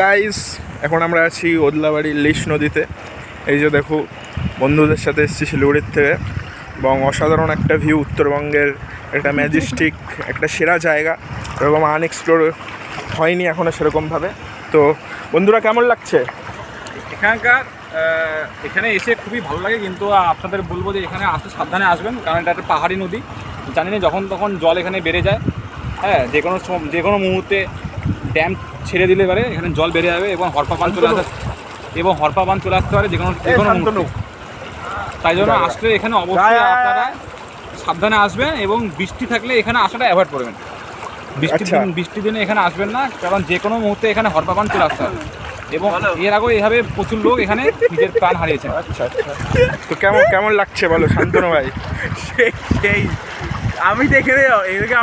Guys, এখন আমরা আছি ওদলাবাড়ির লিশ নদীতে। এই যে দেখো, বন্ধুদের সাথে এসেছি শিলিগুড়ির থেকে, এবং অসাধারণ একটা ভিউ। উত্তরবঙ্গের একটা ম্যাজেস্টিক, একটা সেরা জায়গা, এরকম আনএক্সপ্লোর হয়নি এখনও সেরকমভাবে। তো বন্ধুরা, কেমন লাগছে এখানে এসে? খুবই ভালো লাগে, কিন্তু আপনাদের বলবো যে এখানে আসতে সাবধানে আসবেন, কারণ এটা একটা পাহাড়ি নদী। জানি না যখন তখন জল এখানে বেড়ে যায়। হ্যাঁ, যে কোনো মুহূর্তে ড্যাম ছেড়ে দিলে পারে এখানে জল বেড়ে যাবে এবং হরপা বাঁধ চলে আসতে পারে যে কোনো মুহূর্তে। তাই জন্য আসলে এখানে অবশ্যই আপনারা সাবধানে আসবেন, এবং বৃষ্টি থাকলে এখানে আসাটা অ্যাভয়েড করবেন। বৃষ্টির দিনে এখানে আসবেন না, কারণ যে কোনো মুহূর্তে এখানে হরপা বাঁধ চলে আসতে হবে। এবং এর আগেও এইভাবে প্রচুর লোক এখানে নিজের প্রাণ হারিয়েছে। আচ্ছা, তো কেমন লাগছে বলো শান্তনু ভাই? সেই আমি তো এখানে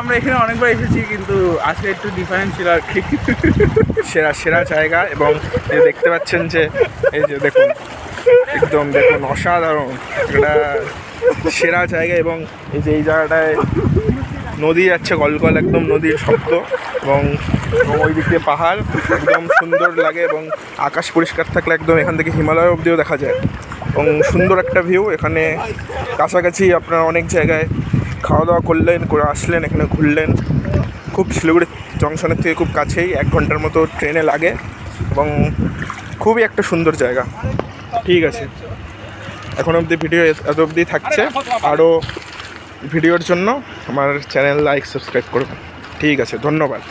আমরা এখানে অনেকবার এসেছি, কিন্তু আজকে একটু ডিফারেন্স ছিল আর কি। সেরা জায়গা, এবং দেখতে পাচ্ছেন যে এই যে দেখুন, একদম দেখুন অসাধারণ একটা সেরা জায়গা। এবং এই জায়গাটায় নদী যাচ্ছে গলগল, একদম নদীর শব্দ, এবং ওই দিক দিয়ে পাহাড় একদম সুন্দর লাগে, এবং আকাশ পরিষ্কার থাকলে একদম এখান থেকে হিমালয় অবধিও দেখা যায়, এবং সুন্দর একটা ভিউ। এখানে কাছাকাছি আপনারা অনেক জায়গায় খাওয়া দাওয়া করে আসলেন, এখানে ঘুরলেন। খুব শিলিগুড়ি জংশনের থেকে খুব কাছেই, 1 ঘন্টার মতো ট্রেনে লাগে, এবং খুবই একটা সুন্দর জায়গা। ঠিক আছে, এখন অবধি ভিডিও এত অবধি থাকছে। আরও ভিডিওর জন্য আমার চ্যানেল লাইক সাবস্ক্রাইব করবেন। ঠিক আছে, ধন্যবাদ।